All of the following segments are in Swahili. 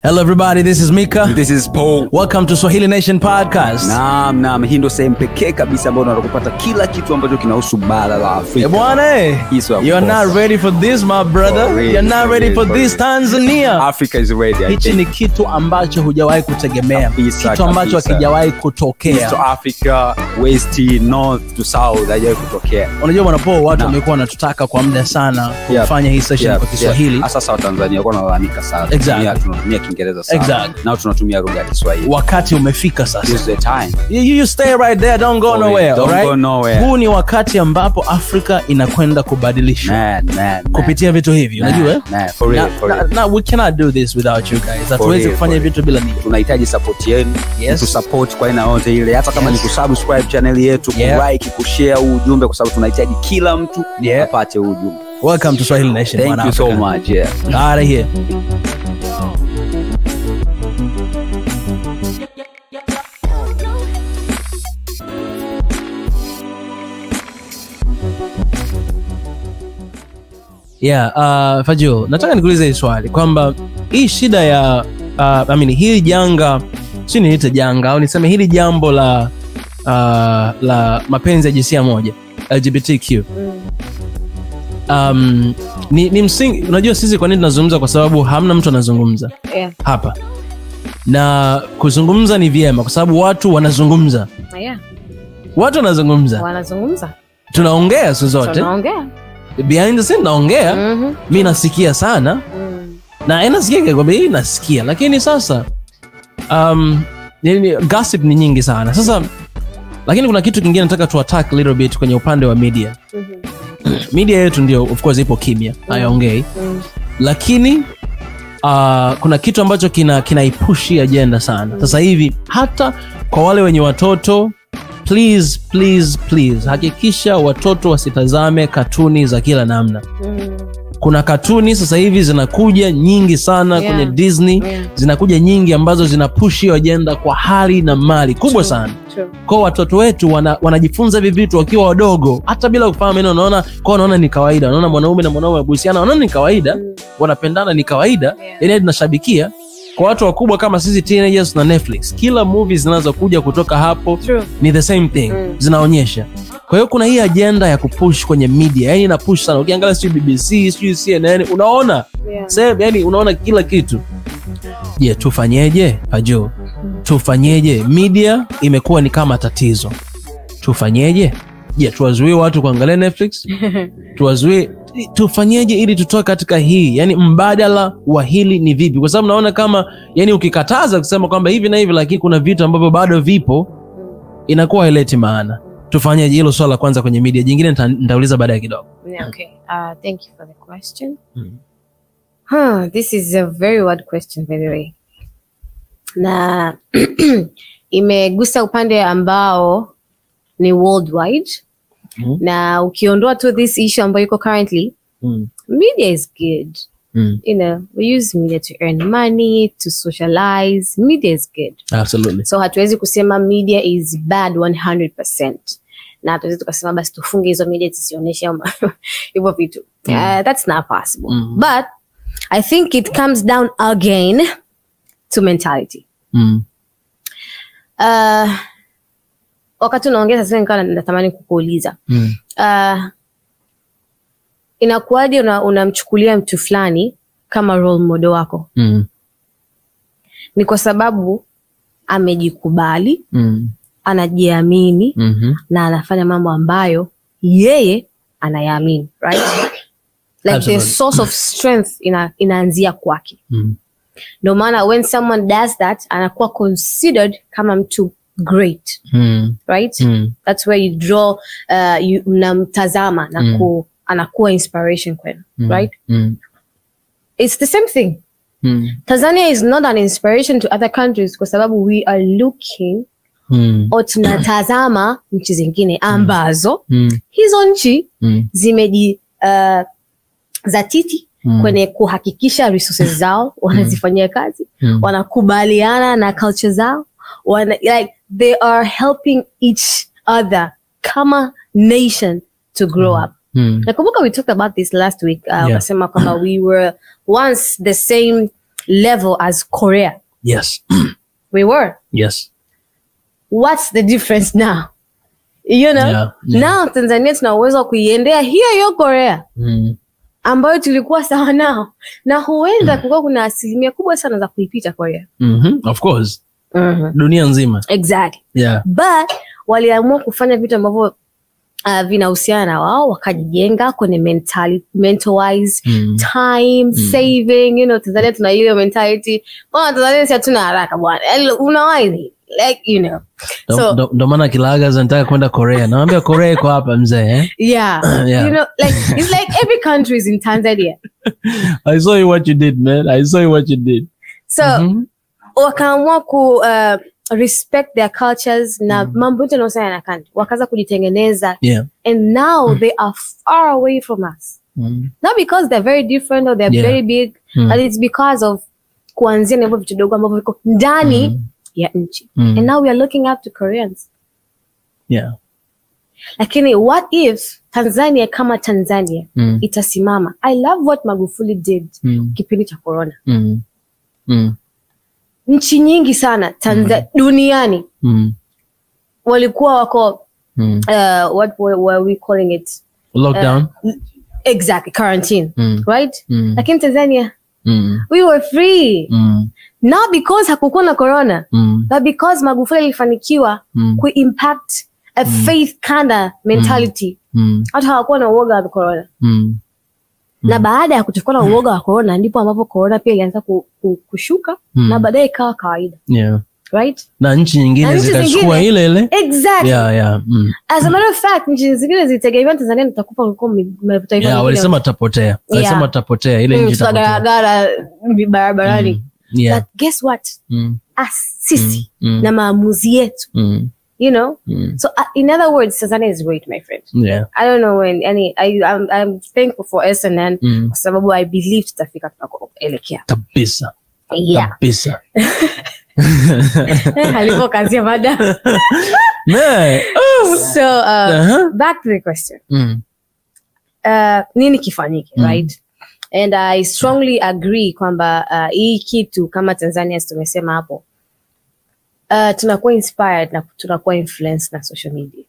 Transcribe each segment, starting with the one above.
Hello everybody, this is Mika. This is Paul. Welcome to Swahili Nation Podcast. Naam, hii ndio sehemu pekee kabisa ambayo unakupata kila kitu ambacho kinahusu bara la Afrika. Bwana, you're not ready for this, my brother. You're not ready for this, Tanzania. Africa is ready. Hichi ni kitu ambacho hujawahi kutegemea. Kitu ambacho hakijawahi kutokea. East Africa, West, North to South hajawahi kutokea. Unajua bwana Paul, watu wamekuwa wanatutaka kwa muda sana kufanya hii session kwa Kiswahili. Sasa wa Tanzania wako wanalalamika sana. Tunatumia Kiingereza sana. Exactly. Nao tunatumia lugha ya Kiswahili. Wakati umefika sasa. This is the time. You stay right there, don't go nowhere, don't right? Go nowhere. Huu ni wakati ambapo Afrika inakwenda kubadilishwa. Kupitia vitu hivi, unajua? For real. Now we cannot do this without you guys. Hatuwezi kufanya vitu bila ninyi. Tunahitaji support yenu. Tu support kwa aina yote ile. Hata kama ni kusubscribe channel yetu, kulike, kushare huu ujumbe kwa sababu tunahitaji kila mtu apate huu ujumbe. Welcome to Swahili Nation. Thank you so much. Out of here. Fajio, nataka nikuulize swali kwamba hii shida ya hili janga, si niite janga au niseme hili jambo la mapenzi ya jinsia moja, LGBTQ. Ni msingi, unajua sisi kwa nini tunazungumza? Kwa sababu hamna mtu anazungumza hapa. Na kuzungumza ni vyema kwa sababu watu wanazungumza. Watu wanazungumza. Tunaongea siku zote. Behind the scene naongea, mimi nasikia sana. Na nasikia kwa bei nasikia, lakini sasa gossip ni nyingi sana. Sasa lakini kuna kitu kingine nataka tu attack little bit kwenye upande wa media. Media yetu ndio of course ipo kimya, hayaongei. Lakini kuna kitu ambacho kinaipush agenda sana. Sasa hivi hata kwa wale wenye watoto, please hakikisha watoto wasitazame katuni za kila namna. Kuna katuni sasa hivi zinakuja nyingi sana kwenye Disney. Zinakuja nyingi ambazo zinapush agenda kwa hali na mali kubwa sana. Kwa watoto wetu wanajifunza hivi vitu wakiwa wadogo, hata bila kufahamu. Wanaona ni kawaida. Wanaona mwanaume na mwanaume wabusiana, wanaona ni kawaida. Wanapendana ni kawaida. Yaani tunashabikia. Kwa watu wakubwa kama sisi teenagers na Netflix, kila movies zinazokuja kutoka hapo ni the same thing, zinaonyesha. Kwa hiyo kuna hii agenda ya kupush kwenye media, yani ina push sana. Ukiangalia sio BBC, sio CNN, unaona sasa, yani unaona kila kitu. Je, tufanyeje? Pajo, tufanyeje? Media imekuwa ni kama tatizo. Tufanyeje? Je, tuwazuie watu kuangalia Netflix? Tufanyeje ili tutoke katika hii? Yani mbadala wa hili ni vipi? Kwa sababu naona kama yani ukikataza kusema kwamba hivi na hivi, lakini kuna vitu ambavyo bado vipo, inakuwa haileti maana. Tufanyeje? Hilo swala kwanza kwenye media. Jingine nitauliza baadaye kidogo. Okay. Thank you for the question. This is a very wide question by the way. Na imegusa upande ambao ni worldwide. Na ukiondoa to this issue ambayo iko currently, media is good. You know, we use media to earn money, to socialize. Media is good. Absolutely. So hatuwezi kusema media is bad 100%. Na hatuwezi tukasema basi tufunge hizo media zisionyeshe hivyo vitu. That's not possible. But I think it comes down again to mentality. Wakati unaongea sasa nikawa natamani kukuuliza. Inakuwaje unamchukulia mtu fulani kama role model wako? Ni kwa sababu amejikubali, anajiamini, na anafanya mambo ambayo yeye anayaamini, right? Like the source of strength inaanzia kwake. No matter when someone does that, anakuwa considered kama mtu great, right? That's where you draw, unamtazama na anakuwa inspiration kwenu, right? It's the same thing. Tanzania is not an inspiration to other countries kwa sababu we are looking au tunatazama nchi zingine ambazo hizo nchi zimeji zatiti kwenye kuhakikisha resources zao wanazifanyia kazi, wanakubaliana na culture zao, like they are helping each other kama nation to grow up. Nakumbuka we talked about this last week. Wakasema kwamba we were once the same level as Korea. Yes. We were. Yes. What's the difference now? You know? Yeah. Now Tanzania tuna uwezo kuiendea hiyo Korea. Ambayo tulikuwa sawa nao. Na huenda kuwa kuna asilimia kubwa sana za kuipita Korea. Of course. Dunia nzima. Exactly. Yeah. But waliamua kufanya vitu ambavyo vinahusiana na wao, wakajijenga kwenye mental wise, time, saving, you know, Tanzania tuna hiyo mentality. Tanzania si hatuna haraka bwana. Unawahi like, you know. So ndo maana Kilaga zanataka kwenda Korea. Naambia Korea iko hapa mzee, eh? Yeah. You know, like it's like every country is in Tanzania. I saw you what you did, man. I saw you what you did. So wakaamua ku respect their cultures na mambo yote yanayosana na country. Wakaanza kujitengeneza. Yeah. And now they are far away from us. Not because they're very different or they're very big, but it's because of kuanzia na hivyo vitu dogo ambavyo viko ndani ya nchi. And now we are looking up to Koreans. Yeah. Lakini what if Tanzania kama Tanzania itasimama? I love what Magufuli did kipindi cha corona. Nchi nyingi sana duniani walikuwa wako what were we calling it? Lockdown. Exactly, quarantine, right? Lakini Tanzania we were free. Not because hakukuwa na corona, but because Magufuli alifanikiwa ku-impact a faith kinda mentality. Hata hawakuwa na uoga wa corona. Na baada ya kuchukua na uoga wa corona ndipo ambapo corona pia ilianza kushuka na baadaye ikawa kawaida. Yeah. Right? Na nchi nyingine zikachukua ile ile. Exactly. Yeah. As a matter of fact, nchi zingine zitegemea Tanzania nitakupa huko taifa. Yeah, walisema tapotea. Walisema tapotea ile nchi tapotea. Gara barabarani. Yeah. But guess what? Sisi na maamuzi yetu. You know? So in other words, Tanzania is great, my friend. Yeah. I don't know when I'm thankful for SNN kwa sababu I believe tutafika tunakoelekea. Kabisa. Yeah. Kabisa. Halipo kazi ya madam. So back to the question. Nini kifanyike, right? And I strongly agree kwamba hii kitu kama Tanzania tumesema hapo tunakuwa inspired na tunakuwa influenced na social media.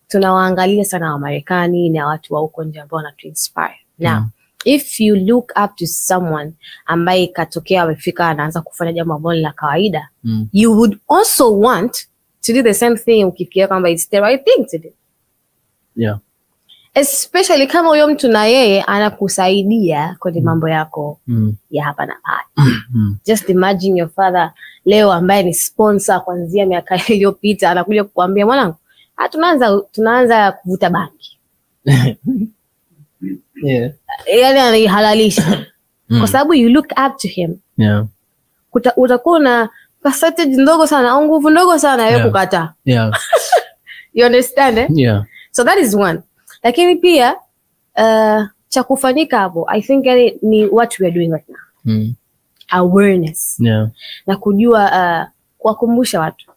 Tunawaangalia sana wa Marekani na watu wa huko nje ambao wanatuinspire. Now, if you look up to someone ambaye katokea amefika anaanza kufanya jambo ambalo la kawaida, you would also want to do the same thing ukifikiria kwamba it's the right thing to do. Yeah. Especially kama huyo mtu na yeye anakusaidia kwenye mambo yako ya hapa na pale. Just imagine your father leo ambaye ni sponsor kuanzia miaka iliyopita anakuja kukuambia mwanangu, tunaanza kuvuta bangi. Yeah. Yaani anahalalisha. Kwa sababu you look up to him. Yeah. Utakuwa na percentage ndogo sana au nguvu ndogo sana ya kukataa. Yeah. You understand, eh? Yeah. So that is one. Lakini pia cha kufanyika hapo I think ni what we are doing right now. Awareness. Yeah. Na kujua kuwakumbusha watu.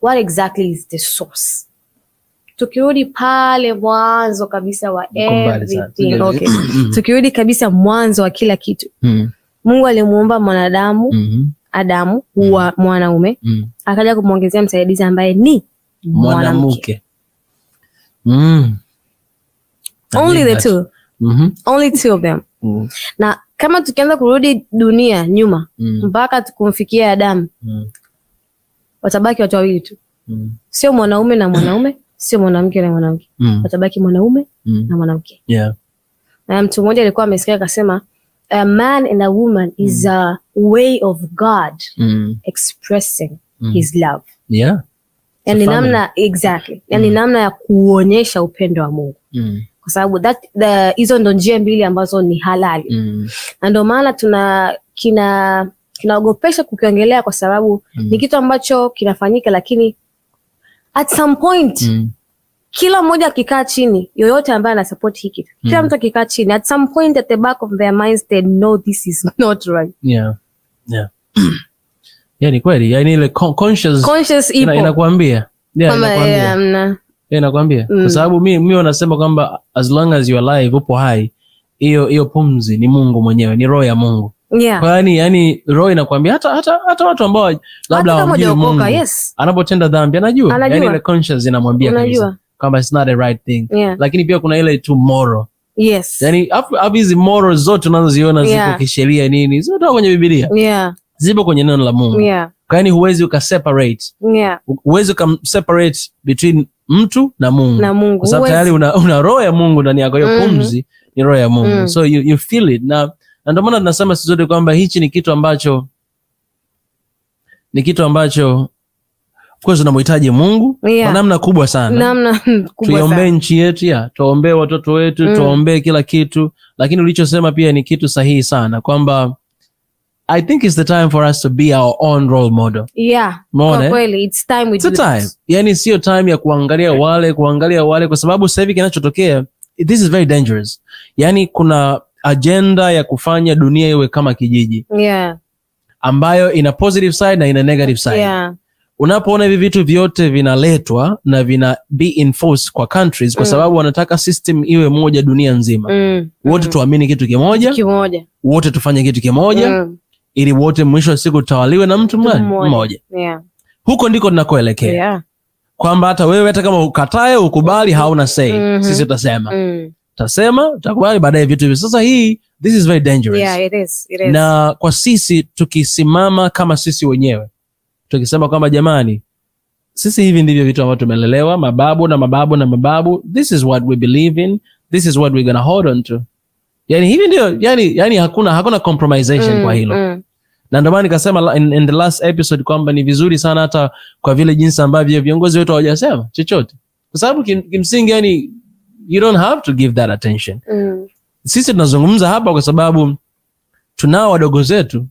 What exactly is the source? Tukirudi pale mwanzo kabisa wa everything. Okay. Tukirudi kabisa mwanzo wa kila kitu. Mungu alimuumba mwanadamu, Adamu, wa mwanaume, akaja kumuongezea msaidizi ambaye ni mwanamke. Only the two. Only two of them. Na kama tukianza kurudi dunia nyuma mpaka tukumfikia Adamu, watabaki watu wawili tu. Sio mwanaume na mwanaume, sio mwanamke na mwanamke. Watabaki mwanaume na mwanamke. Yeah. Na mtu mmoja alikuwa amesikia akasema a man and a woman is a way of God expressing his love. Yeah. Yani namna exactly. Yani namna ya kuonyesha upendo wa Mungu. Kwa sababu hizo ndo njia mbili ambazo ni halali. Na ndio maana kinaogopesha kukiongelea kwa sababu ni kitu ambacho kinafanyika, lakini at some point kila mmoja akikaa chini, yoyote ambaye ana support hiki, kila mtu akikaa chini, at some point at the back of their minds they know this is not right. Yeah. Yeah. Yeah, ni kweli. Yani ile conscious inakuambia. Yeah, inakuambia. Inakuambia. Kwa sababu mimi wanasema kwamba as long as you are alive, upo hai, hiyo pumzi ni Mungu mwenyewe, ni roho ya Mungu. yani roho inakwambia hata watu ambao labda hawajui Mungu, anapotenda dhambi anajua. Yani ile conscience inamwambia kabisa kama it's not a right thing. Lakini pia kuna ile tu moral. Yani hizi moral zote unazoziona ziko kisheria nini, zote kwenye Biblia. Zipo kwenye neno la Mungu. Kwani huwezi ukaseparate. Huwezi ukaseparate between mtu na Mungu. Kwa sababu tayari una roho ya Mungu ndani yako, hiyo pumzi ni roho ya Mungu. So you feel it. Na ndio maana tunasema sisi zote kwamba hichi ni kitu ambacho of course tunamhitaji Mungu kwa namna kubwa sana. Tuombe nchi yetu, tuombe watoto wetu, tuombe kila kitu. Lakini ulichosema pia ni kitu sahihi sana kwamba I think it's the time for us to be our own role model. Kwa kweli it's time we do time. Yani sio time ya kuangalia wale kwa sababu sasa hivi kinachotokea, this is very dangerous. Yani kuna agenda ya kufanya dunia iwe kama kijiji. Ambayo ina positive side na ina negative side. Unapoona hivi vitu vyote vinaletwa na vina be enforced kwa countries kwa sababu wanataka system iwe moja dunia nzima. Wote tuamini kitu kimoja. Wote tufanye kitu kimoja. Ili wote mwisho wa siku tutawaliwe na mtu mmoja. Huko ndiko tunakoelekea. Kwamba hata wewe hata kama ukatae ukubali hauna say. Sisi tutasema. Tutasema, tutakubali baadaye vitu hivi. Sasa this is very dangerous. It is. Na kwa sisi tukisimama kama sisi wenyewe, tukisema kwamba jamani, sisi hivi ndivyo vitu ambavyo tumelelewa, mababu, this is what we believe in, this is what we're gonna hold on to. Yani hivi ndio, yani hakuna compromisation kwa hilo. Na ndio maana nikasema in the last episode kwamba ni vizuri sana hata kwa vile jinsi ambavyo viongozi wetu hawajasema chochote. Kwa sababu kimsingi yani you don't have to give that attention. Sisi tunazungumza hapa kwa sababu tunao wadogo zetu.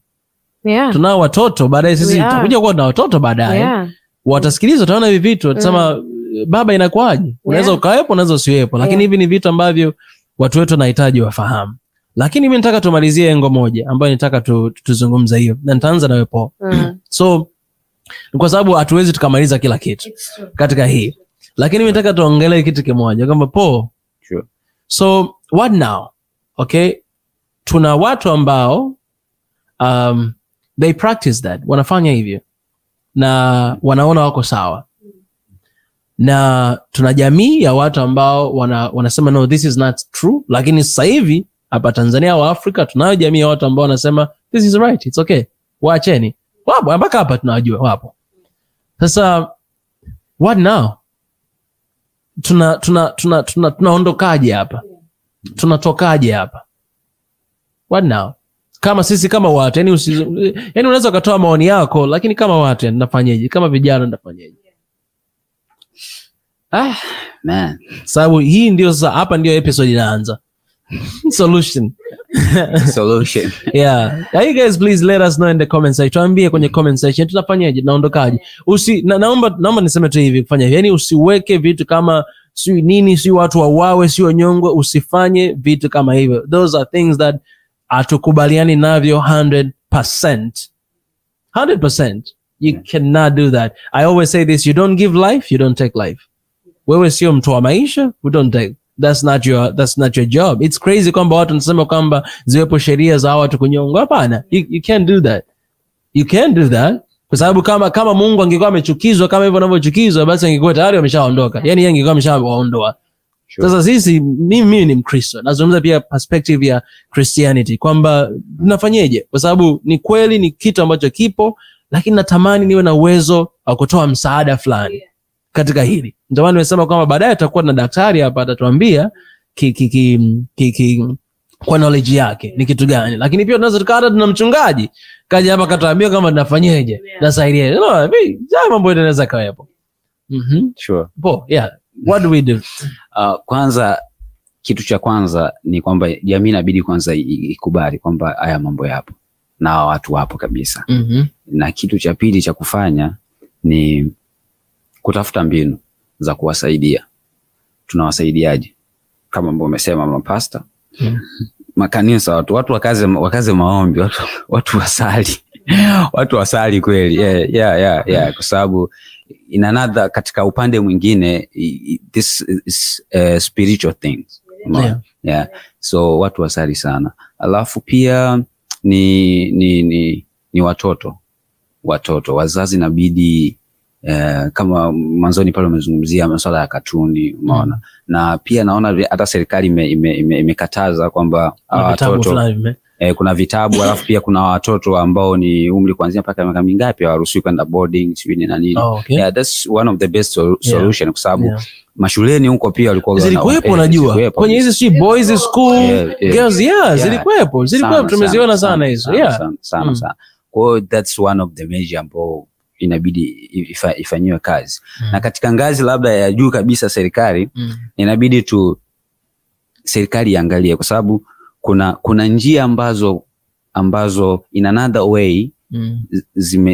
Tunao watoto baadaye, sisi tutakuja kuwa na watoto baadaye. Watasikiliza, utaona hivi vitu, watasema baba inakuaje? Unaweza ukawepo, unaweza usiwepo, lakini hivi ni vitu ambavyo watu wetu wanahitaji wafahamu. Lakini mimi nataka tumalizie engo moja ambayo nataka tuzungumza hiyo. Na nitaanza na wewe Paul. So kwa sababu hatuwezi tukamaliza kila kitu katika hii. Lakini mimi nataka tuongelee kitu kimoja kwamba Paul. Sure. So what now? Okay? Tuna watu ambao they practice that. Wanafanya hivyo. Na wanaona wako sawa. Na tuna jamii ya watu ambao wanasema no, this is not true. Lakini sasa hivi hapa Tanzania au Afrika tunayo jamii ya watu ambao wanasema this is right, it's okay. Waacheni. Wapo mpaka hapa tunawajua wapo. Sasa what now? Tunaondokaje hapa? Tunatokaje hapa? What now? Kama sisi kama watu, yani unaweza kutoa maoni yako, lakini kama watu nafanyaje? Kama vijana nafanyaje? Man. Sababu hii ndio sasa, hapa ndio episode inaanza. Solution. Yeah. You guys please let us know in the comment section. Tuambie kwenye comment section tunafanyaje, naondokaje. Naomba niseme tu hivi, kufanya hivi. Yani usiweke vitu kama si nini, si watu wauawe, si wanyongwe, usifanye vitu kama hivyo. Those are things that hatukubaliani navyo 100%. 100%. You cannot do that. I always say this, you don't give life, you don't take life. Wewe sio mtu wa maisha, we don't take. That's not your job. It's crazy kwamba watu wanasema kwamba ziwepo sheria za watu kunyongwa. Hapana. You can't do that. You can't do that. Kwa sababu kama Mungu angekuwa amechukizwa kama hivyo wanavyochukizwa, basi angekuwa tayari ameshaondoka. Yani yeye angekuwa ameshawaondoa. Sure. Sasa sisi, mimi ni Mkristo. Nazungumza pia perspective ya Christianity kwamba tunafanyaje? Kwa sababu ni kweli ni kitu ambacho kipo, lakini natamani niwe na uwezo wa kutoa msaada fulani katika hili. Ndio maana nimesema kwamba baadaye tutakuwa na daktari hapa atatuambia kwa knowledge yake ni kitu gani. Lakini pia tunaweza tukaenda tuna mchungaji kaja hapa katuambia kama tunafanyaje na saidia. No, mambo yanaweza kawepo. Sure. Yeah. What do we do? Kwanza kitu cha kwanza ni kwamba jamii inabidi kwanza ikubali kwamba haya mambo yapo na watu wapo kabisa. Na kitu cha pili cha kufanya ni kutafuta mbinu za kuwasaidia. Tunawasaidiaje? Kama ambao umesema mapasta, makanisa, watu wakaze maombi, watu wasali. Watu wasali kweli. Yeah. Kwa sababu in another, katika upande mwingine, this is spiritual things. Yeah. So watu wasali sana. Alafu pia ni watoto. Wazazi inabidi kama mwanzoni pale umezungumzia masuala ya katuni, umeona. Na pia naona hata serikali imekataza kwamba watoto kuna vitabu alafu pia kuna watoto ambao ni umri kuanzia mpaka miaka mingapi hawaruhusiwi kwenda boarding sijui na nini. Yeah, that's one of the best solution kwa sababu mashuleni huko pia walikuwa zilikuwepo, unajua kwenye hizi si boys school girls zilikuwepo tumeziona sana hizo sana. Kwa that's one of the major ambao inabidi ifanyiwe kazi. Na katika ngazi labda ya juu kabisa serikali inabidi serikali iangalie, kwa sababu kuna njia ambazo in another way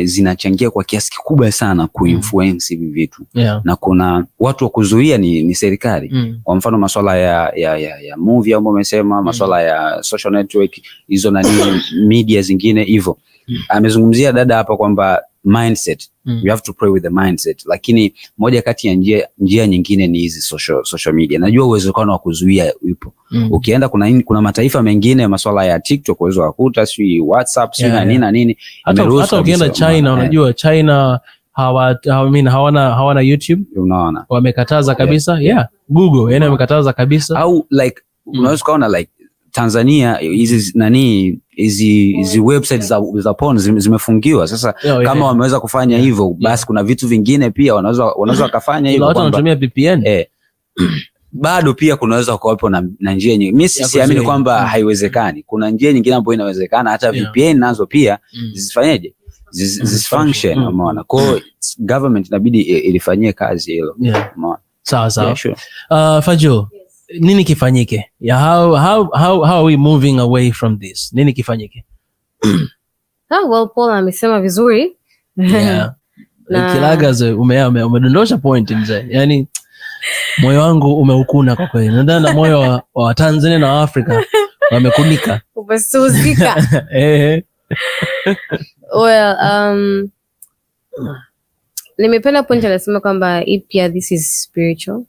zinachangia kwa kiasi kikubwa sana kuinfluence hivi vitu. Na kuna watu wa kuzuia ni serikali. Kwa mfano masuala ya movie ambao umesema, masuala ya social network hizo na media zingine hivyo. Amezungumzia dada hapa kwamba mindset, you have to play with the mindset, lakini moja kati ya njia nyingine ni hizi social media. Najua uwezekano wa kuzuia upo. Ukienda kuna mataifa mengine masuala ya TikTok uwezo kukuta si WhatsApp si na nini. Hata ukienda China, unajua China hawana YouTube, unaona wamekataza kabisa. Google wamekataza kabisa. Au like unaweza kuona like Tanzania hizi websites za porn zimefungiwa sasa. Kama wameweza kufanya hivyo, basi kuna vitu vingine pia wanaweza kufanya hivyo. Watu wanatumia VPN. Bado pia kunaweza kuwepo na njia nyingine. Mimi siamini kwamba haiwezekani. Kuna njia nyingine ambayo inawezekana, hata VPN nazo pia zifanyeje, zisifunction, umeona. Kwa government inabidi ilifanyie kazi hilo, umeona. Sawa. Fajul, nini kifanyike? How are we moving away from this? Nini kifanyike? Well, Paul amesema vizuri. Kilaga umedondosha point mzee. Yani moyo wangu umeukuna kwa kweli. Nadhani na moyo wa Tanzania na Afrika wamekunika. Umesuzika. Well, nimependa point anasema kwamba pia this is spiritual.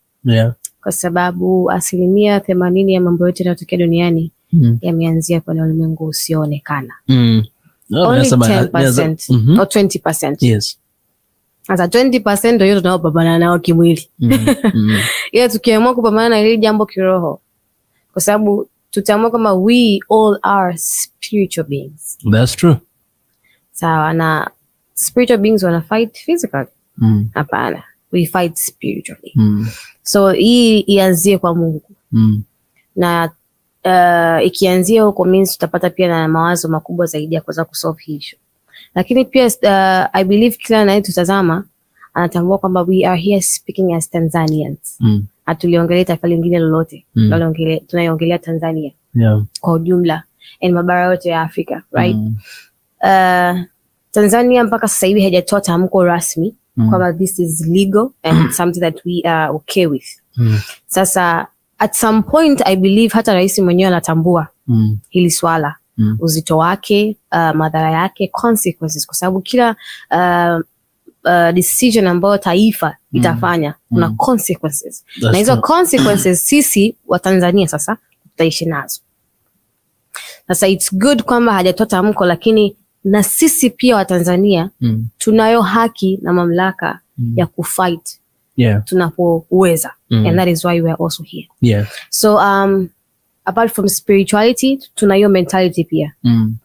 Kwa sababu 80% ya mambo yote yanayotokea duniani yameanzia kwenye ulimwengu usioonekana. Only 10% or 20%. Yes. Sasa 20% ndio tunaopambana nao kimwili. Ila tukiamua kupambana na hili jambo kiroho, kwa sababu tutaamua kama we all are spiritual beings. That's true. Sawa, na spiritual beings wana fight physically. Hapana, we fight spiritually. So hii ianzie kwa Mungu. Na ikianzia huko means tutapata pia na mawazo makubwa zaidi ya kuweza kusolve hii issue. Lakini pia I believe kila naye tutazama anatambua kwamba we are here speaking as Tanzanians. Hatuliongelea taifa lingine lolote. Tunaiongelea Tanzania kwa ujumla na mabara yote ya Afrika, right? Tanzania mpaka sasa hivi hajatoa tamko rasmi kwamba this is legal and something that we are okay with. Sasa at some point I believe hata rais mwenyewe anatambua hili swala, uzito wake, madhara yake, consequences, kwa sababu kila decision ambayo taifa itafanya kuna consequences. Na hizo consequences sisi wa Tanzania sasa tutaishi nazo. Sasa it's good kwamba hajatoa tamko, lakini na sisi pia wa Tanzania tunayo haki na mamlaka ya kufight tunapoweza. And that is why we are also here. So apart from spirituality, tunayo mentality pia.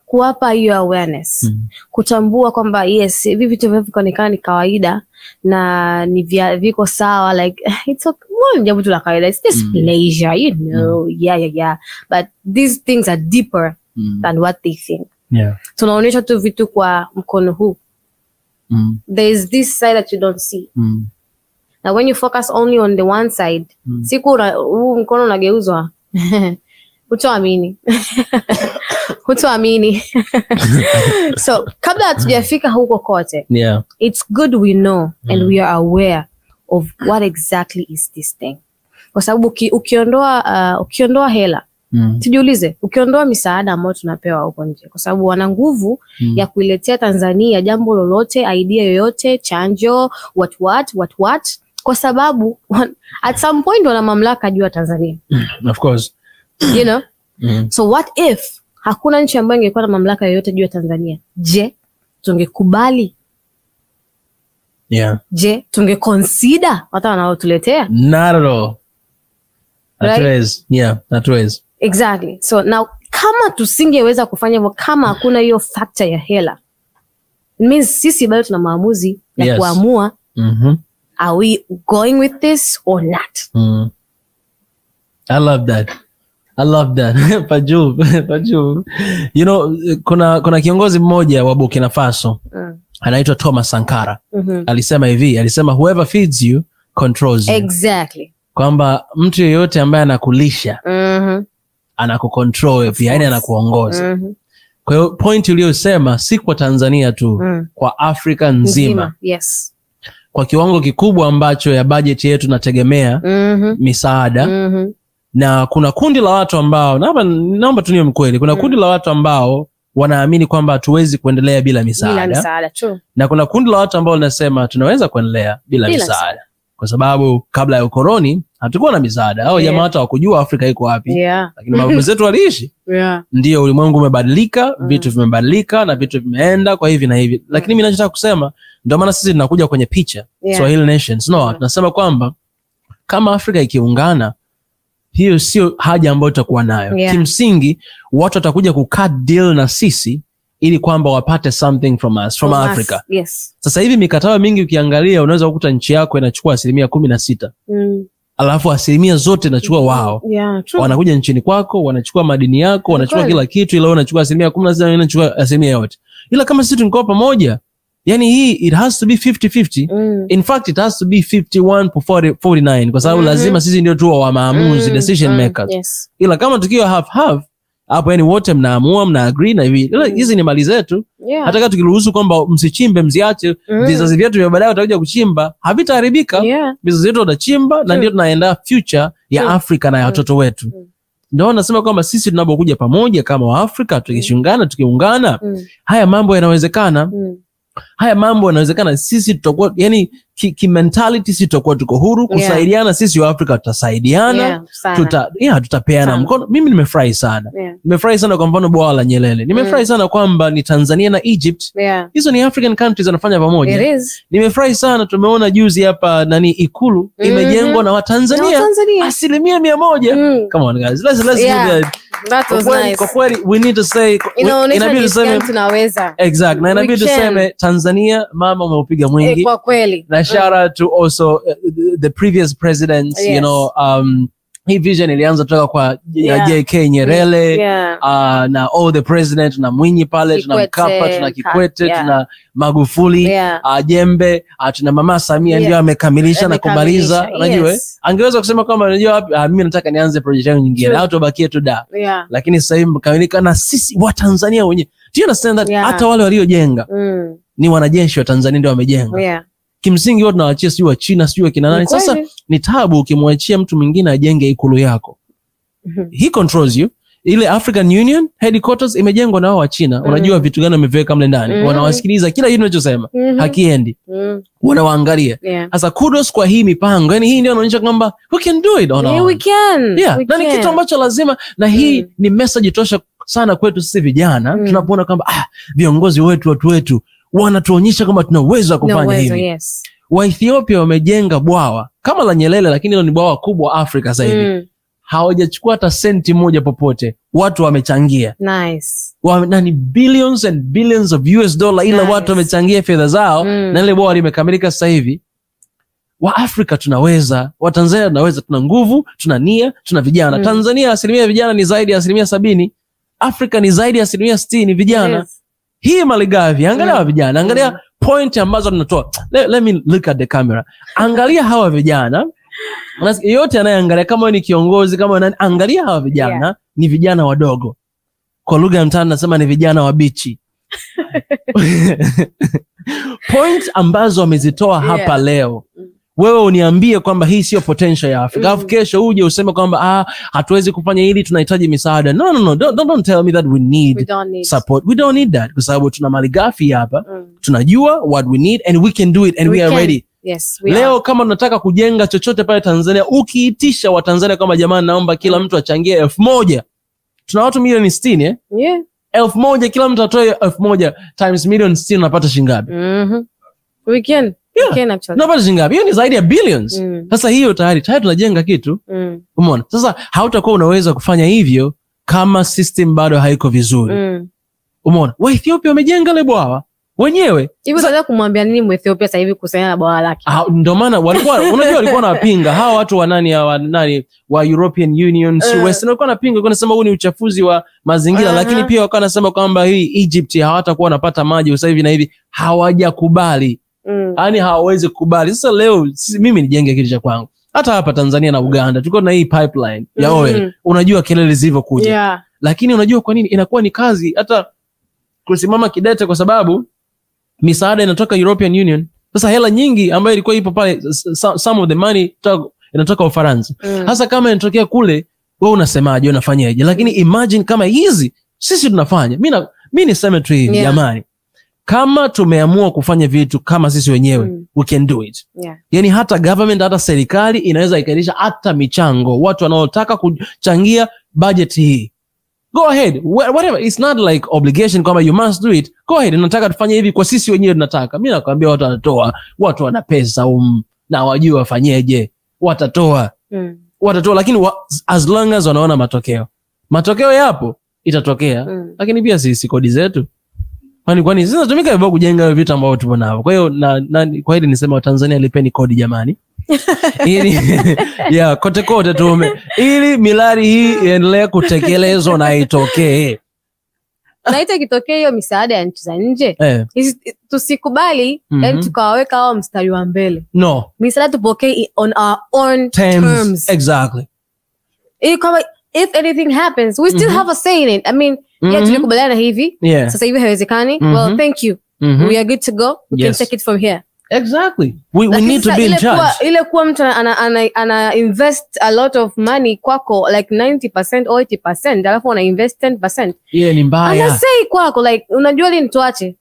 Kuwapa hiyo awareness. Kutambua kwamba yes, hivi vitu vinavyoonekana ni kawaida na ni viko sawa, like it's okay, jambo tu la kawaida, it's just pleasure, you know. But these things are deeper than what they think. Tunaonyesha tu vitu kwa mkono huu. There is this side that you don't see. Now when you focus only on the one side, siku huu mkono unageuzwa, hutoamini. Hutoamini. So kabla hatujafika huko kote, it's good we know and we are aware of what exactly is this thing. Kwa sababu ukiondoa hela, tujiulize, ukiondoa misaada ambayo tunapewa huko nje, kwa sababu wana nguvu ya kuiletea Tanzania jambo lolote, idea yoyote, chanjo, what, kwa sababu at some point wana mamlaka juu ya Tanzania. Of course. You know? So what if hakuna nchi ambayo ingekuwa na mamlaka yoyote juu ya Tanzania. Je, tungekubali? Yeah. Je, tungeconsider hata wanaotuletea? Not at all. Right? That was. Exactly. So now kama tusingeweza kufanya hivyo, kama hakuna hiyo factor ya hela, it means sisi bado tuna maamuzi ya kuamua are we going with this or not. I love that. Paju. You know, kuna kiongozi mmoja wa Burkina Faso anaitwa Tomas Sakara. Alisema whoever feeds you controls you. Exactly. Kwamba mtu yeyote ambaye anakulisha anakucontrol pia, yani anakuongoza. Kwa hiyo point uliyosema si kwa Tanzania tu, kwa Afrika nzima. Yes. Kwa kiwango kikubwa ambacho ya budget yetu nategemea misaada. Na kuna kundi la watu ambao, naomba tu niwe mkweli, kuna kundi la watu ambao wanaamini kwamba hatuwezi kuendelea bila misaada. Na kuna kundi la watu ambao wanasema tunaweza kuendelea bila misaada. Kwa sababu kabla ya ukoloni hatukuwa na misaada. Hao jamaa hata hawakujua Afrika iko wapi. Lakini mababu zetu waliishi. Ndio ulimwengu umebadilika, vitu vimebadilika na vitu vimeenda kwa hivi na hivi. Lakini mimi ninachotaka kusema, ndio maana sisi tunakuja kwenye picha Swahili Nations. Tunasema kwamba kama Afrika ikiungana, hiyo sio haja ambayo tutakuwa nayo. Kimsingi watu watakuja kucut deal na sisi ili kwamba wapate something from us, from Africa. Yes. Sasa hivi mikataba mingi ukiangalia unaweza kukuta nchi yako inachukua 16%. Alafu 10% zote inachukua wao. Wanakuja nchini kwako, wanachukua madini yako, wanachukua kila kitu, ila wanachukua 16%, wanachukua 10% yote. Ila kama sisi tunakuwa pamoja, yani hii it has to be 50-50. In fact it has to be 51-49 kwa sababu lazima sisi ndio tuwe wa maamuzi, decision makers. Ila kama tukiwa half hapo, yani wote mnaamua, mna agree na hivi. Hizi ni mali zetu. Hata kama tukiruhusu kwamba msichimbe, msiache, vizazi vyetu vya baadaye watakuja kuchimba, havitaharibika. Vizazi vyetu watachimba na ndio tunaenda future ya Afrika na ya watoto wetu. Ndio nasema kwamba sisi tunapokuja pamoja kama wa Afrika, tukiungana, haya mambo yanawezekana. Haya mambo yanawezekana. Sisi tutakuwa, yani mentality sisi tutakuwa tuko huru kusaidiana. Sisi wa Afrika tutasaidiana, tutapeana mkono. Mimi nimefurahi sana. Nimefurahi sana kwa mfano bwawa la Nyerere. Nimefurahi sana kwamba ni Tanzania na Egypt. Hizo ni African countries wanafanya pamoja. Nimefurahi sana tumeona juzi hapa Ikulu imejengwa na Watanzania 100%. Come on guys, let's do that. That was nice. Kwa kweli we need to say, inabidi tuseme tunaweza. Exactly. Na inabidi tuseme Tanzania, mama umeupiga mwingi. Kwa kweli. Na shout out to also the previous presidents. You know, hii vision ilianza toka kwa JK Nyerere, na all the president, na Mwinyi pale, tuna Mkapa, tuna Kikwete, tuna Magufuli, Jembe, tuna Mama Samia ndio amekamilisha na kumaliza. Unajua angeweza kusema kama unajua mimi nataka nianze project yangu nyingine au tubakie tu da. Lakini sasa hivi mkamilika na sisi wa Tanzania wenyewe. Do you understand that hata wale waliojenga ni wanajeshi wa Tanzania ndio wamejenga. Kimsingi wote tunawaachia sio wa China, sio kina nani. Sasa ni tabu ukimwachia mtu mwingine ajenge ikulu yako. He controls you. Ile African Union headquarters imejengwa na wao wa China. Unajua vitu gani wameweka mle ndani. Wanawasikiliza kila kitu unachosema. Hakiendi. Wanawaangalia. Sasa kudos kwa hii mipango. Yaani hii ndio inaonyesha kwamba we can do it on our own. We can. Na ni kitu ambacho lazima, na hii ni message tosha sana kwetu sisi vijana. Tunapoona kwamba viongozi wetu, watu wetu wanatuonyesha kama tunaweza kufanya hivi. Wa Ethiopia wamejenga bwawa kama la Nyerere, lakini hilo ni bwawa kubwa Afrika sasa hivi. Hawajachukua hata senti moja popote. Watu wamechangia. Na ni billions and billions of US dollar, ila watu wamechangia fedha zao, na ile bwawa limekamilika sasa hivi. Wa Afrika tunaweza, wa Tanzania tunaweza, tuna nguvu, tuna nia, tuna vijana. Tanzania asilimia vijana ni zaidi ya 70%. Afrika ni zaidi ya 60% vijana. Hii maligavi, angalia vijana, angalia point ambazo tunatoa. Let me look at the camera. Angalia hawa vijana. Yote anayeangalia kama ni kiongozi, kama nani, angalia hawa vijana, ni vijana wadogo. Kwa lugha ya mtaani nasema ni vijana wabichi. Point ambazo wamezitoa hapa leo. Wewe uniambie kwamba hii sio potential ya Afrika. Alafu kesho uje useme kwamba hatuwezi kufanya hili, tunahitaji misaada. No. Don't tell me that we need support. We don't need that. Kwa sababu tuna malighafi hapa. Tunajua what we need and we can do it and we are ready. Leo kama tunataka kujenga chochote pale Tanzania, ukiitisha wa Tanzania kama jamani naomba kila mtu achangie 1,000. tuna watu milioni 60 Yeah. 1,000 kila mtu atoe 1,000 times milioni 60 unapata shingapi? We can actually. Unapata shingapi? Hiyo ni zaidi ya billions. Sasa hiyo tayari tunajenga kitu. Umeona? Sasa hautakuwa unaweza kufanya hivyo kama system bado haiko vizuri. Umeona? Wa Ethiopia wamejenga ile bwawa wenyewe. Hivi unataka kumwambia nini Muethiopia sasa hivi kuhusiana na bwawa lake? Ndio maana walikuwa unajua walikuwa wanapinga hawa watu wa nani wa European Union, West walikuwa wanapinga, walikuwa wanasema huu ni uchafuzi wa mazingira, lakini pia walikuwa wanasema kwamba hii Egypt hawatakuwa wanapata maji sasa hivi na hivi. Hawajakubali. Yaani hawawezi kukubali. Sasa leo mimi nijenge kitu cha kwangu. Hata hapa Tanzania na Uganda tuko na hii pipeline ya oil. Unajua kelele zilivyokuja. Yeah. Lakini unajua kwa nini inakuwa ni kazi hata kusimama kidete, kwa sababu misaada inatoka European Union. Sasa hela nyingi ambayo ilikuwa ipo pale, some of the money inatoka Ufaransa. Sasa kama inatokea kule, wewe unasemaje, unafanyaje? Lakini imagine kama hizi sisi tunafanya. Mimi niseme tu hivi jamani. Kama tumeamua kufanya vitu kama sisi wenyewe, we can do it. Yani hata government, hata serikali inaweza ikairisha hata michango watu wanaotaka kuchangia budget hii. Go ahead, whatever. It's not like obligation kwamba you must do it. Go ahead, nataka tufanye hivi kwa sisi wenyewe tunataka. Mimi nakwambia watu wanatoa, watu wana pesa na wajua wafanyeje. Watatoa. Watatoa, lakini as long as wanaona matokeo yapo itatokea. Lakini pia sisi kodi zetu kwani sisi tunatumika hivyo kujenga vitu ambavyo tupo navyo. Kwa hiyo kwa hili nisema Watanzania lipeni kodi jamani. Ili kote tume ili milari hii iendelee kutekelezwa na itokee. Na ikitokea hiyo misaada ya nchi za nje, tusikubali yani tukawaweka hao mstari wa mbele. No. Misaada tupokee on our own terms. Exactly. If anything happens, we still have a say in it. I mean, tulikubaliana hivi. Sasa hivi haiwezekani. Well, thank you. We are good to go. We can take it from here. Exactly. We need to be in charge. Ile kuwa mtu ana invest a lot of money kwako like 90% or 80%, alafu ana invest 10%. Yeah, ni mbaya. Ana say kwako like unajua lini tuache?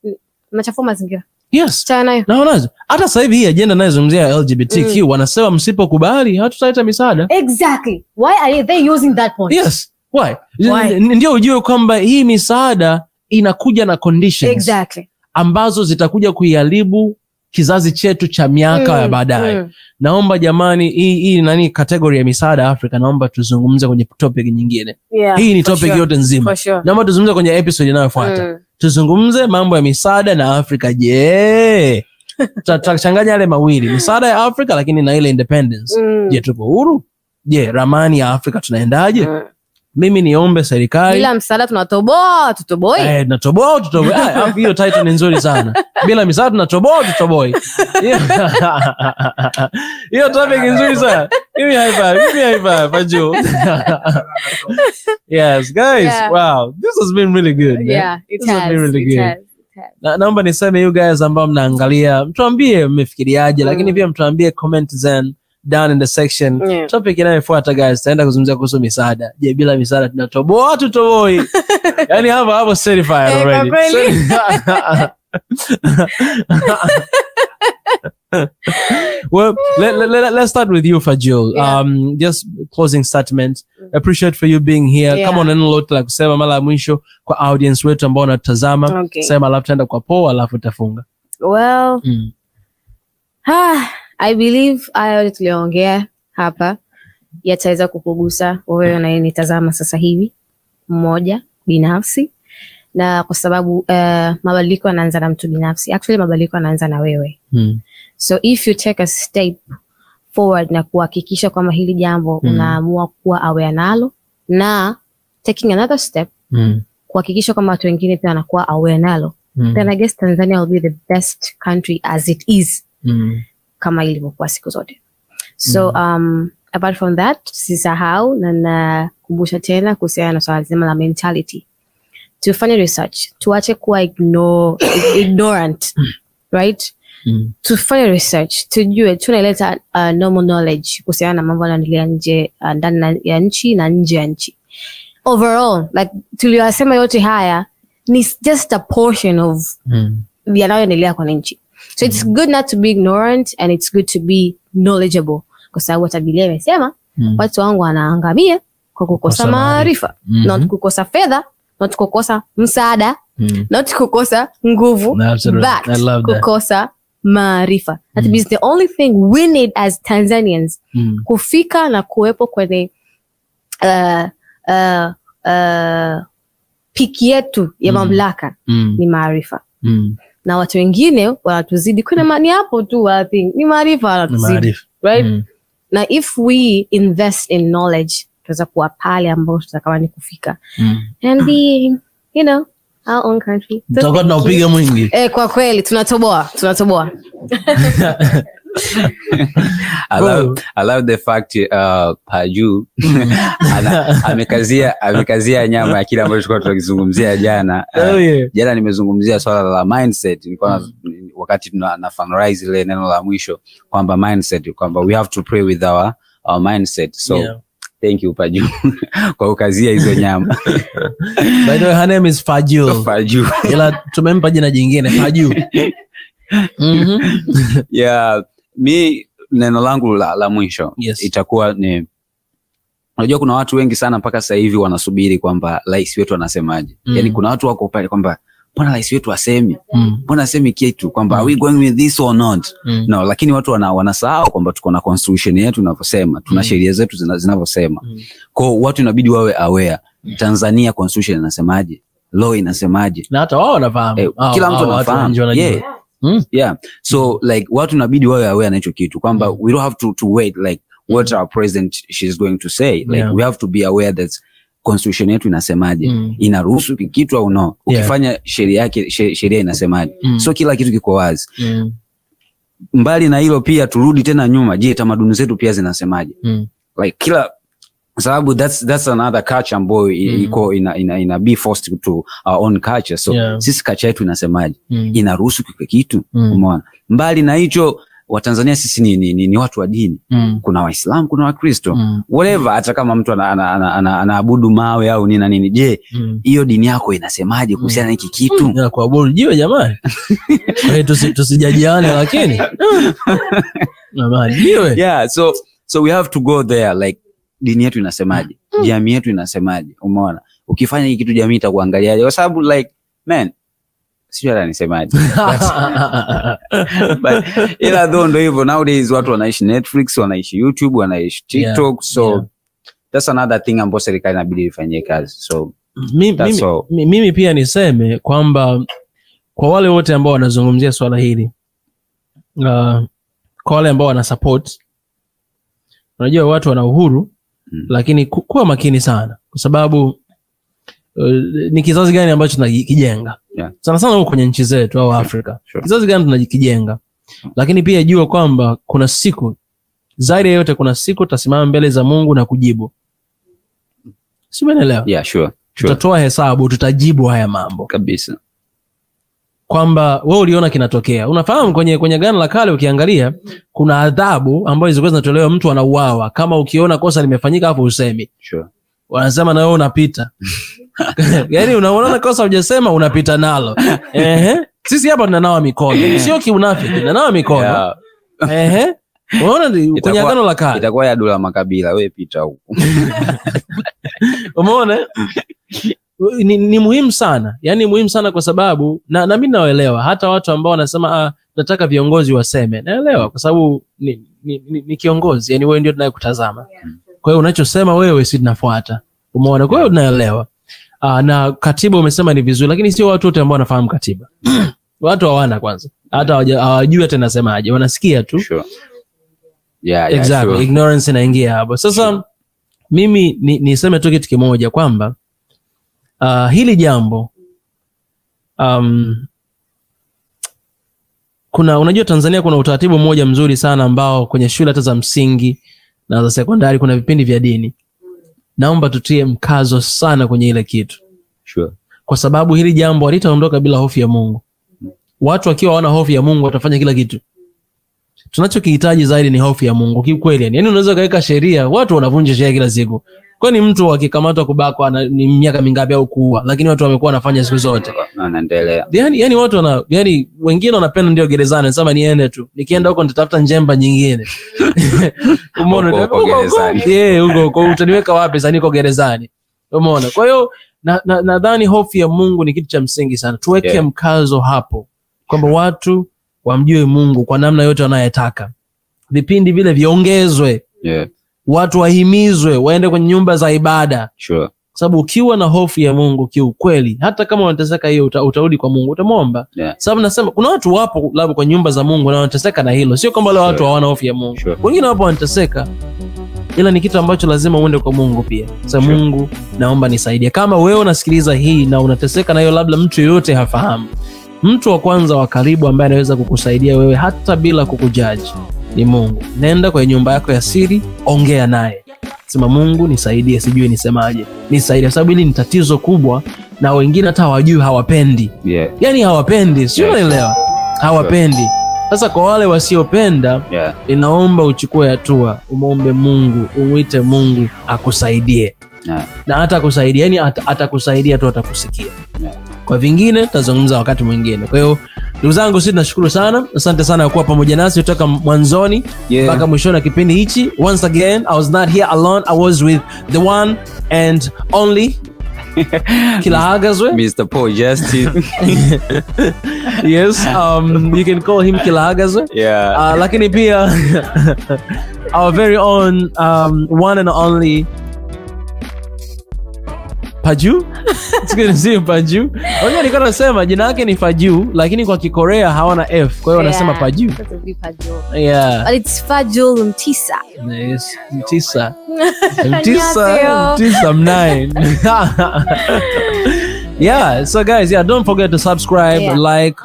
Unachafua mazingira. Yes. Chana. Naona hata sasa hivi hii agenda inayozungumzia LGBTQ wanasema msipokubali hatutaita misaada. Exactly. Why are they using that point? Yes. Why? Ndio ujue kwamba hii misaada inakuja na conditions. Exactly. Ambazo zitakuja kuiharibu kizazi chetu cha miaka ya baadaye. Naomba jamani, hii category ya misaada Afrika, naomba tuzungumze kwenye topic nyingine. Hii ni topic yote nzima. Naomba tuzungumze kwenye episode inayofuata. Tuzungumze mambo ya misaada na Afrika. Je, tutachanganya yale mawili, misaada ya Afrika lakini na ile independence. Je, tuko huru? Je, ramani ya Afrika tunaendaje? Mimi niombe serikali. Bila msaada tunatoboa, tutoboi. Tunatoboa, tutoboi. Hiyo title ni nzuri sana. Bila msaada tunatoboa, tutoboi. Hiyo topic ni nzuri sana. Give me high five for Joe. Yes, guys. Wow. This has been really good. Yeah, it has been really good. Naomba niseme you guys ambao mnaangalia, mtuambie mmefikiriaje, lakini pia mtuambie comment zen down in the section. Topic inayofuata guys, taenda kuzungumzia kuhusu misaada. Je, bila misaada tunatoboa tutoboi? Yani hapo certified already. Well, let's start with you, Fajil. Just closing statement. Appreciate for you being here. Come on, neno lote la kusema mara mwisho kwa audience wetu ambao wanatazama. Sema alafu tenda kwa poa alafu tafunga. Well, I believe ayo tuliongea hapa yataweza kukugusa wewe unayenitazama sasa hivi mmoja binafsi, na kwa sababu mabadiliko yanaanza na mtu binafsi. Actually mabadiliko yanaanza na wewe. So if you take a step forward na kuhakikisha kwamba hili jambo unaamua kuwa aware nalo, na taking another step kuhakikisha kwamba watu wengine pia wanakuwa aware nalo, then I guess Tanzania will be the best country as it is. Kama ilivyokuwa siku zote. So apart from that, sisahau na nakumbusha tena kuhusiana na swala zima la mentality. Tufanye research, tuache kuwa ignorant, right? Tufanye research, tujue tunaileta normal knowledge kuhusiana na mambo yanaendelea nje, ndani ya nchi na nje ya nchi. Overall, like tuliyosema yote haya ni just a portion of yanayoendelea kwa nchi. So it's good not to be ignorant, and it's good to be knowledgeable. Kwa sababu hata Biblia imesema watu wangu wanaangamia kwa kukosa maarifa. Not kukosa fedha, not kukosa msaada, not kukosa nguvu, but kukosa maarifa. That is the only thing we need as Tanzanians. Kufika na kuwepo kwenye piki yetu ya mamlaka ni maarifa. Na watu wengine wanatuzidi kuna ni hapo tu I think ni maarifa wanatuzidi, right? Na if we invest in knowledge tutaweza kuwa pale ambapo tutakamani kufika and be, you know, our own country. Tutakuwa tunaupiga mwingi. Kwa kweli tunatoboa. I love the fact Paju amekazia nyama ya kile ambacho tulikuwa tunakizungumzia jana. Jana nimezungumzia swala la mindset. Nilikuwa wakati na finalize ile neno la mwisho kwamba mindset, kwamba we have to pray with our mindset. So thank you Paju kwa ukazia hizo nyama. By the way, her name is Paju. Ila tumempa jina jingine Paju. Yeah, mi neno langu la mwisho itakuwa ni, unajua kuna watu wengi sana mpaka sasa hivi wanasubiri kwamba rais wetu anasemaje. Yani kuna watu wako pale kwamba mbona rais wetu asemi, mbona asemi kitu, kwamba are we going with this or not. No, lakini watu wanasahau kwamba tuko na constitution yetu inavyosema, tuna sheria zetu zinavyosema. Kwa watu inabidi wawe aware, Tanzania constitution inasemaje, law inasemaje, na hata wao wanafahamu. Kila mtu anafahamu. Yeah. So like watu inabidi wawe aware na hicho kitu kwamba we don't have to wait like what our president she's going to say. Like we have to be aware that constitution yetu inasemaje, inaruhusu kitu au no, ukifanya sheria yake sheria inasemaje. So kila kitu kiko wazi. Mbali na hilo pia turudi tena nyuma, je, tamaduni zetu pia zinasemaje? Like kila sababu that's another culture ambayo iko ina be forced to our own culture. So sisi culture yetu inasemaje, inaruhusu kitu. Umeona, mbali na hicho Watanzania sisi ni watu wa dini. Kuna Waislamu, kuna Wakristo, whatever. Hata kama mtu anaabudu mawe au nini na nini, je, hiyo dini yako inasemaje kuhusiana na hiki kitu? Ya kuabudu jiwe jamani. Tusijajiane lakini. Jamani jiwe. Yeah, so we have to go there like dini yetu inasemaje, jamii yetu inasemaje. Umeona, ukifanya hiki kitu jamii itakuangaliaje? Kwa sababu like man, sio hata nisemaje. But ila ndo hivyo, nowadays watu wanaishi Netflix, wanaishi YouTube, wanaishi TikTok. So that's another thing ambayo serikali inabidi ifanyie kazi. So mimi pia niseme kwamba kwa wale wote ambao wanazungumzia swala hili, kwa wale ambao wana support, unajua watu wana uhuru, lakini kuwa makini sana, kwa sababu ni kizazi gani ambacho tunakijenga. Sana sana huko kwenye nchi zetu au Afrika. Kizazi gani tunakijenga. Lakini pia jua kwamba kuna siku, zaidi ya yote kuna siku tutasimama mbele za Mungu na kujibu. Si umeelewa? Yeah, sure. Tutatoa hesabu, tutajibu haya mambo. Kabisa. Kwamba wewe uliona kinatokea. Unafahamu kwenye Agano la Kale ukiangalia kuna adhabu ambazo zilikuwa zinatolewa mtu anauawa kama ukiona kosa limefanyika hapo usemi. Sure. Wanasema na wewe unapita. Yaani unaona kosa hujasema unapita nalo. Sisi hapa tunanawa mikono. Sio kiunafiki, tunanawa mikono. Unaona kwenye Agano la Kale itakuwa ya dola makabila, wewe pita huko. Umeona? Ni muhimu sana. Yaani muhimu sana kwa sababu na mimi naelewa hata watu ambao wanasema nataka viongozi waseme. Naelewa kwa sababu ni kiongozi, yani wewe ndio tunayekutazama. Kwa hiyo unachosema wewe si tunafuata. Umeona? Kwa hiyo tunaelewa. Na katiba umesema ni vizuri, lakini sio watu wote ambao wanafahamu katiba. Watu hawana kwanza. Hata hawajui hata nasemaje, wanasikia tu. Sure. Yeah, exactly. Sure. Ignorance inaingia hapo. Sasa mimi niseme tu kitu kimoja kwamba hili jambo unajua Tanzania kuna utaratibu mmoja mzuri sana ambao kwenye shule hata za msingi na za sekondari kuna vipindi vya dini. Naomba tutie mkazo sana kwenye ile kitu. Sure. Kwa sababu hili jambo halitaondoka bila hofu ya Mungu. Watu wakiwa wana hofu ya Mungu watafanya kila kitu. Tunachokihitaji zaidi ni hofu ya Mungu kikweli. Yaani unaweza kaweka sheria, watu wanavunja sheria kila siku. Kwani mtu akikamatwa kubakwa ni miaka mingapi au kuua, lakini watu wamekuwa wanafanya siku zote. Wanaendelea. Yani watu wengine wanapenda ndio gerezani, sema niende tu. Nikienda huko nitatafuta njemba nyingine. Umeona huko gerezani. Huko utaniweka wapi sasa niko gerezani. Umeona? Kwa hiyo nadhani hofu ya Mungu ni kitu cha msingi sana. Tuweke mkazo hapo kwamba watu wamjue Mungu kwa namna yote wanayotaka. Vipindi vile viongezwe. Watu wahimizwe waende kwenye nyumba za ibada. Sure. Sababu ukiwa na hofu ya Mungu kiukweli, hata kama unateseka hiyo utarudi kwa Mungu, utamwomba. Sababu nasema kuna watu wapo labda kwa nyumba za Mungu na wanateseka na hilo. Sio kwamba wale watu hawana hofu ya Mungu. Wengine wapo wanateseka. Ila ni kitu ambacho lazima uende kwa Mungu pia. Sasa Mungu, naomba nisaidie. Kama wewe unasikiliza hii na unateseka na hiyo, labda mtu yote hafahamu, mtu wa kwanza wa karibu ambaye anaweza kukusaidia wewe hata bila kukujaji ni Mungu. Nenda kwa nyumba yako ya siri, ongea naye. Sema Mungu nisaidie, sijui nisemaje. Nisaidie sababu hili ni tatizo kubwa na wengine hata hawajui, hawapendi. Yani hawapendi, sio unaelewa? Hawapendi. Sasa kwa wale wasiopenda, inaomba uchukue hatua, umuombe Mungu, umuite Mungu akusaidie. Na hata kusaidia, yani atakusaidia tu, atakusikia. Kwa vingine tutazungumza wakati mwingine. Kwa hiyo ndugu zangu, sisi tunashukuru sana. Asante sana kwa kuwa pamoja nasi kutoka mwanzoni mpaka mwishoni wa kipindi hichi. Once again, I was not here alone. I was with the one and only Kilahagazwe, Mr. Paul Justin. Yes, you can call him Kilahagazwe. Lakini pia our very own one and only Paju. Sikilizie Paju. Wengine nilikuwa nasema jina lake ni Faju, lakini kwa Kikorea hawana F. Kwa hiyo wanasema Paju. But it's Fajul Mtisa. Yes, Mtisa. Mtisa mnine. So guys, don't forget to subscribe, like,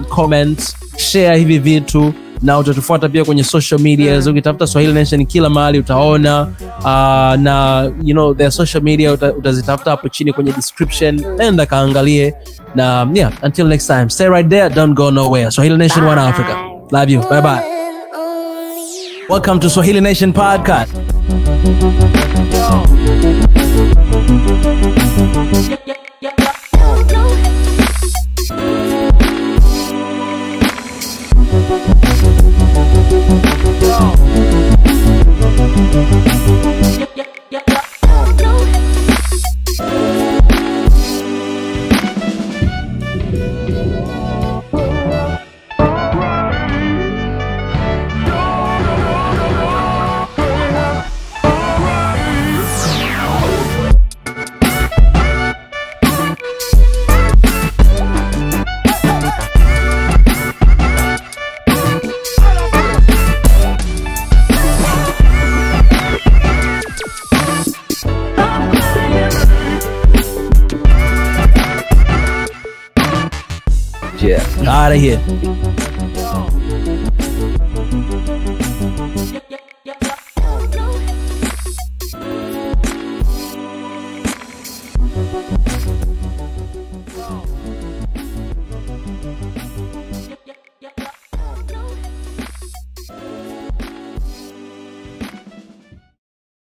comment, share hivi vitu. Na utatufuata pia kwenye social media. Ukitafuta Swahili Nation kila mahali utaona. Na their social media utazitafuta hapo chini kwenye description. Nenda kaangalie. Na until next time, stay right there, don't go nowhere. Swahili Nation, One Africa. Love you. Bye bye. Welcome to Swahili Nation Podcast. Out of here.